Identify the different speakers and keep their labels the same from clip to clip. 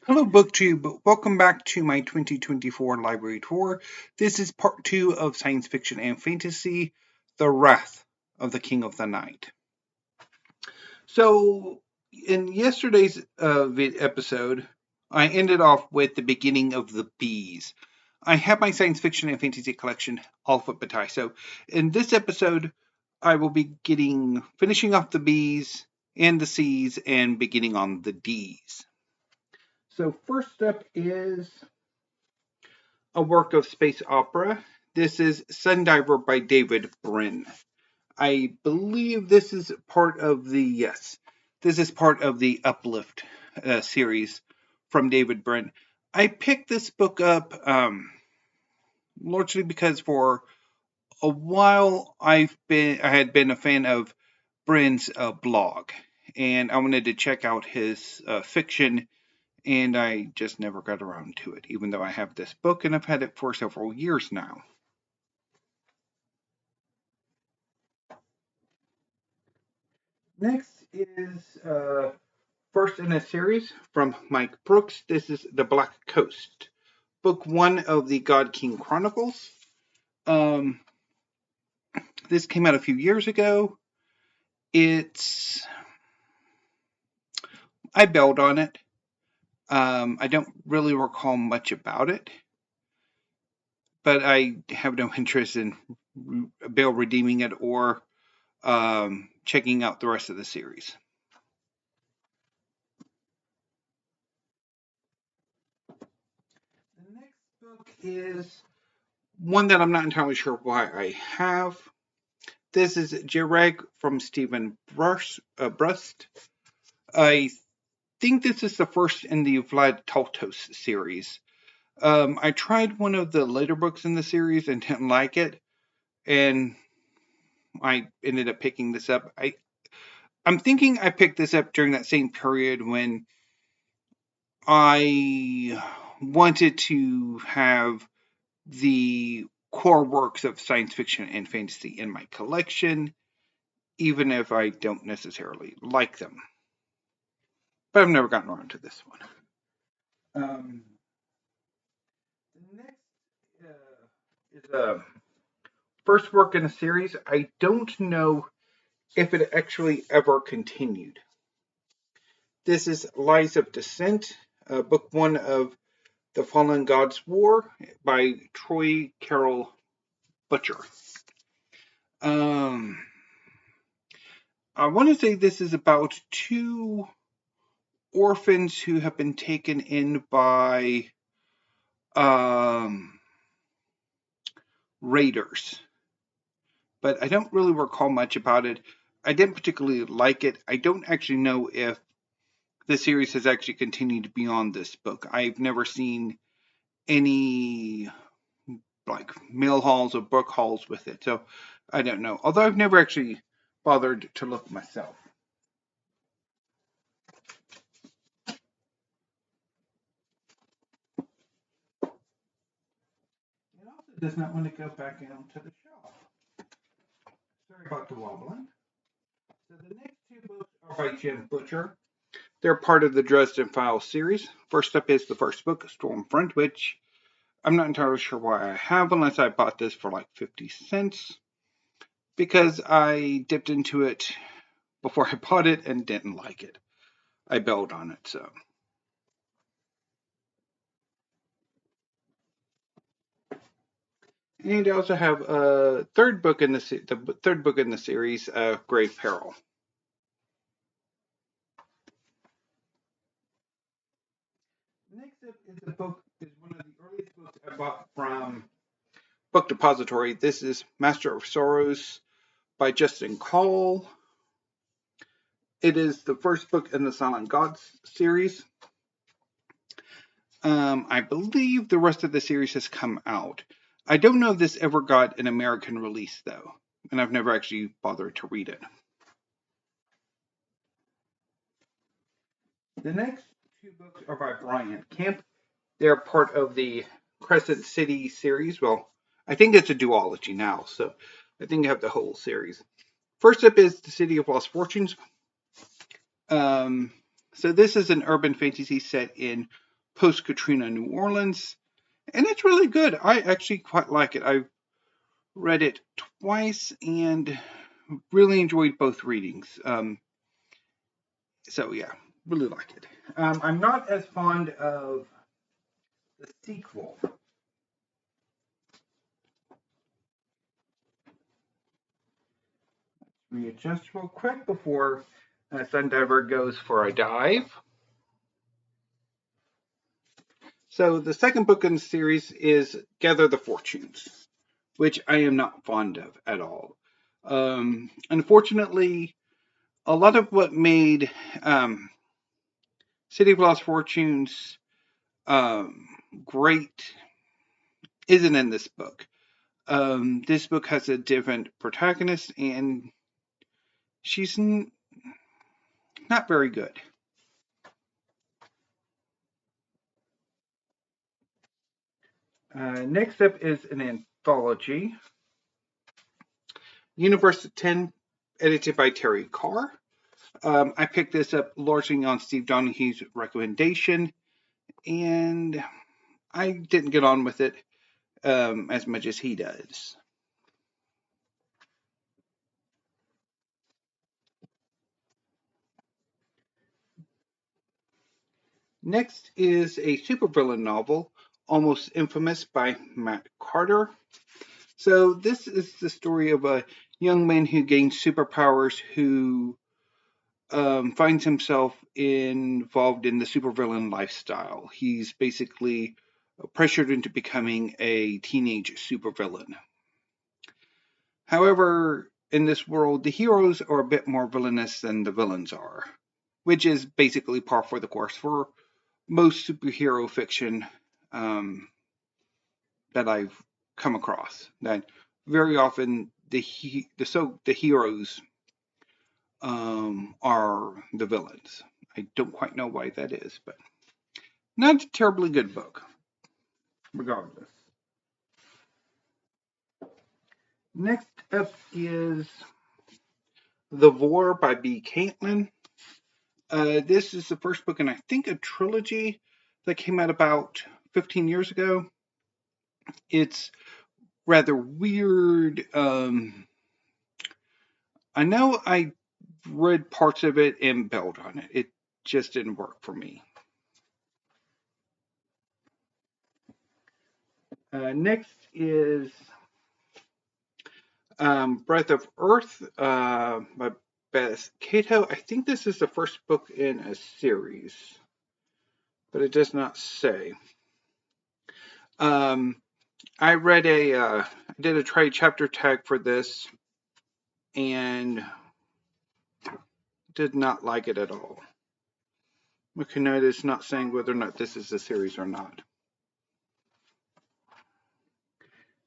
Speaker 1: Hello, BookTube. Welcome back to my 2024 library tour. This is part 2 of science fiction and fantasy, The Wrath of the King of the Night. So, in yesterday's episode, I ended off with the beginning of the bees. I have my science fiction and fantasy collection alphabetized. So, in this episode, I will be finishing off the bees and the C's and beginning on the D's. So, first up is a work of space opera. This is Sundiver by David Brin. I believe this is part of the Uplift series from David Brin. I picked this book up largely because for a while I had been a fan of Brin's blog, and I wanted to check out his fiction, and I just never got around to it, even though I have this book and I've had it for several years now. Next is first in a series from Mike Brooks. This is The Black Coast, book one of the God King Chronicles. Um, this came out a few years ago. I bailed on it. I don't really recall much about it, but I have no interest in bail redeeming it or checking out the rest of the series. The next book is one that I'm not entirely sure why I have. This is Jireg from Stephen Brust. I think this is the first in the Vlad Tolstos series. I tried one of the later books in the series and didn't like it, and I ended up picking this up. I'm thinking I picked this up during that same period when I wanted to have the core works of science fiction and fantasy in my collection, even if I don't necessarily like them. But I've never gotten around to this one. The next is a first work in a series. I don't know if it actually ever continued. This is Lies of Descent, book one of The Fallen Gods War by Troy Carroll Butcher. I want to say this is about two orphans who have been taken in by raiders, but I don't really recall much about it. I didn't particularly like it. I don't actually know if the series has actually continued beyond this book. I've never seen any like mail hauls or book hauls with it, so I don't know. Although I've never actually bothered to look myself. It also does not want to go back onto the shelf. Sorry about the wobbling. So the next two books are by Jim Butcher. They're part of the Dresden Files series. First up is the first book, Stormfront, which I'm not entirely sure why I have, unless I bought this for like 50 cents, because I dipped into it before I bought it and didn't like it. I bailed on it, so. And I also have a third book in the third book in the series, Grave Peril. Next up is one of the earliest books I bought from Book Depository. This is Master of Sorrows by Justin Call. It is the first book in the Silent Gods series. I believe the rest of the series has come out. I don't know if this ever got an American release, though, and I've never actually bothered to read it. The next two books are by Brian Kemp. They're part of the Crescent City series. Well, I think it's a duology now, so I think I have the whole series. First up is The City of Lost Fortunes. So this is an urban fantasy set in post-Katrina New Orleans, and it's really good. I actually quite like it. I've read it twice and really enjoyed both readings. So yeah, really like it. I'm not as fond of the sequel. Readjust real quick before Sundiver goes for a dive. So the second book in the series is Gather the Fortunes, which I am not fond of at all. Unfortunately, a lot of what made City of Lost Fortunes great isn't in this book. This book has a different protagonist, and she's not very good. Next up is an anthology, Universe of 10, edited by Terry Carr. I picked this up largely on Steve Donahue's recommendation, and I didn't get on with it as much as he does. Next is a supervillain novel, Almost Infamous by Matt Carter. So this is the story of a young man who gains superpowers who finds himself involved in the supervillain lifestyle. He's basically pressured into becoming a teenage supervillain. However, in this world, the heroes are a bit more villainous than the villains are, which is basically par for the course for most superhero fiction that I've come across. That very often the heroes are the villains. I don't quite know why that is, but not a terribly good book, regardless. Next up is The Vor by B. Caitlin. This is the first book in, I think, a trilogy that came out about 15 years ago. It's rather weird. I know I read parts of it and bailed on it. It just didn't work for me. Next is Breath of Earth by Beth Cato. I think this is the first book in a series, but it does not say. I read I did a trade chapter tag for this and did not like it at all. McKenna is not saying whether or not this is a series or not.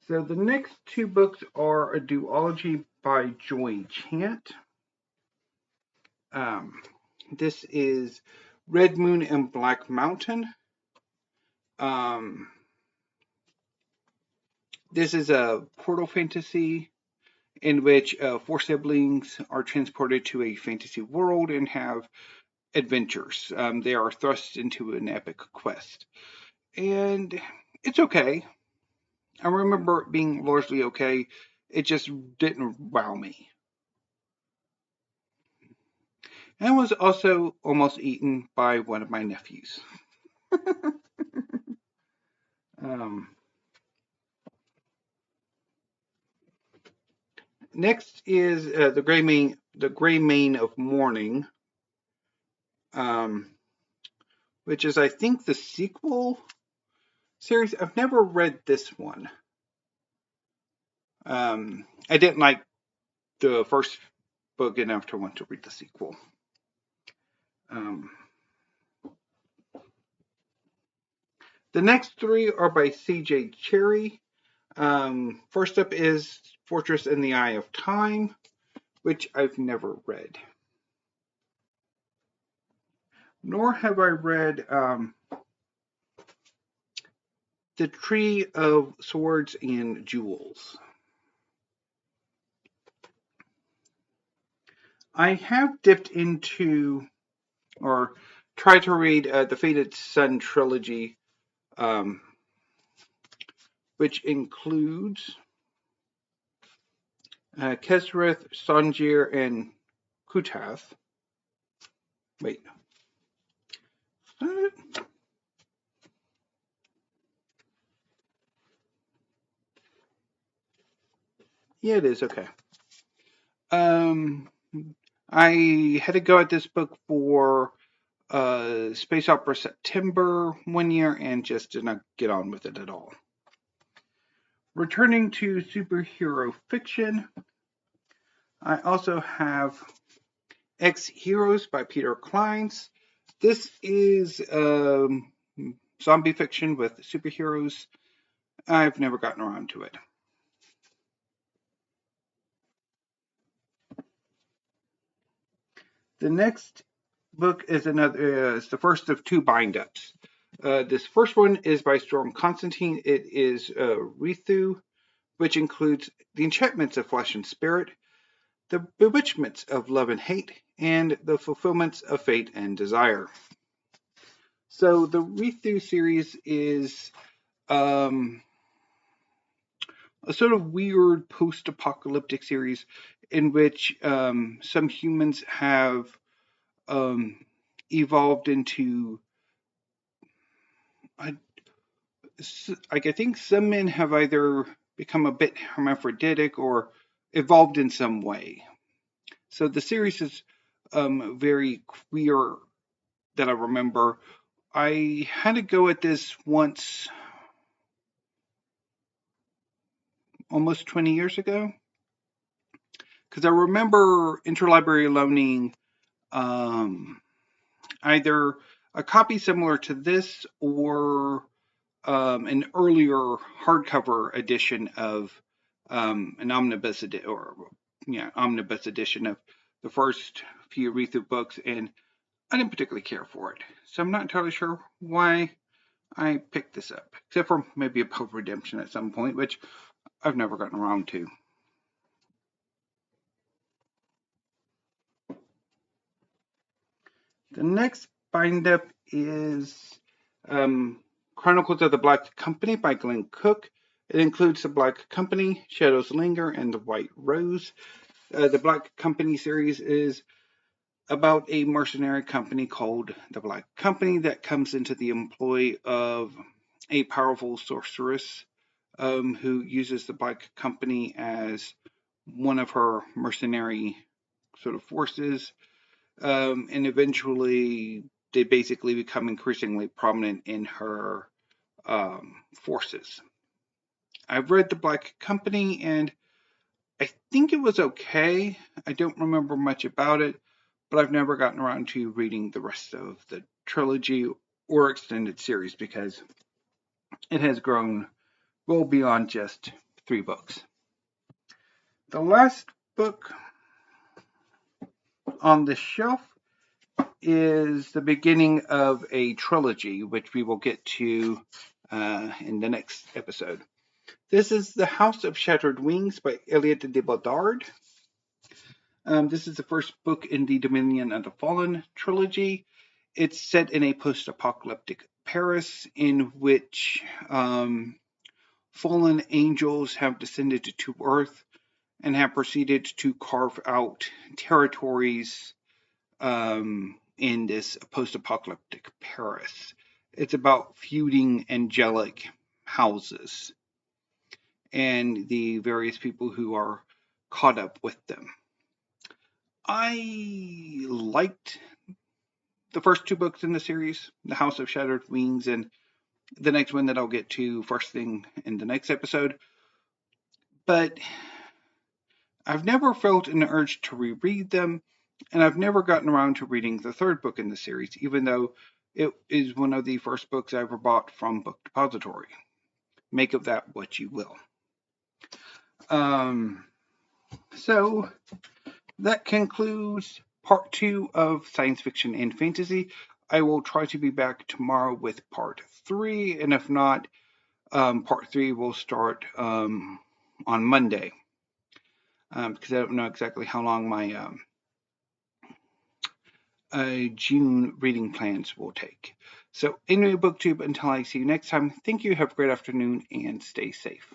Speaker 1: So the next two books are a duology by Joy Chant. This is Red Moon and Black Mountain. This is a portal fantasy in which 4 siblings are transported to a fantasy world and have adventures. They are thrust into an epic quest. And it's okay. I remember it being largely okay. It just didn't wow me. And was also almost eaten by one of my nephews. Next is the Gray Mane of Morning, which is, I think, the sequel series. I've never read this one. I didn't like the first book enough to want to read the sequel. The next three are by C.J. Cherryh. First up is Fortress in the Eye of Time, which I've never read. Nor have I read The Tree of Swords and Jewels. I have dipped into or try to read the Fated Sun trilogy, um, which includes Kesrith, Sangir, and Kutath. Wait. Yeah, it is. Okay. I had to go at this book for Space Opera September one year and just did not get on with it at all. Returning to superhero fiction, I also have X Heroes by Peter Clines. This is zombie fiction with superheroes. I've never gotten around to it. The next book is it's the first of two bind-ups. This first one is by Storm Constantine. It is Rithu, which includes the enchantments of flesh and spirit, the bewitchments of love and hate, and the fulfillments of fate and desire. So the Rithu series is a sort of weird post-apocalyptic series in which some humans have evolved into, I think some men have either become a bit hermaphroditic or evolved in some way. So the series is very queer that I remember. I had to go at this once almost 20 years ago because I remember interlibrary loaning either a copy similar to this or an earlier hardcover edition of an omnibus omnibus edition of the first few Rithu books, and I didn't particularly care for it. So I'm not entirely sure why I picked this up, except for maybe a Pope Redemption at some point, which I've never gotten around to. The next bind up is Chronicles of the Black Company by Glenn Cook. It includes The Black Company, Shadows Linger, and The White Rose. The Black Company series is about a mercenary company called the Black Company that comes into the employ of a powerful sorceress who uses the Black Company as one of her mercenary sort of forces. And eventually they basically become increasingly prominent in her forces. I've read The Black Company and I think it was okay. I don't remember much about it, but I've never gotten around to reading the rest of the trilogy or extended series because it has grown well beyond just 3 books. The last book on the shelf is the beginning of a trilogy, which we will get to in the next episode. This is The House of Shattered Wings by Elliot de Bodard. This is the first book in the Dominion of the Fallen trilogy. It's set in a post-apocalyptic Paris in which fallen angels have descended to Earth and have proceeded to carve out territories in this post-apocalyptic Paris. It's about feuding angelic houses and the various people who are caught up with them. I liked the first 2 books in the series, The House of Shattered Wings and the next one that I'll get to first thing in the next episode. But I've never felt an urge to reread them, and I've never gotten around to reading the 3rd book in the series, even though it is one of the first books I ever bought from Book Depository. Make of that what you will. So that concludes part 2 of Science Fiction and Fantasy. I will try to be back tomorrow with part 3, and if not, part 3 will start on Monday, because I don't know exactly how long my June reading plans will take. So anyway, BookTube, until I see you next time, thank you, have a great afternoon, and stay safe.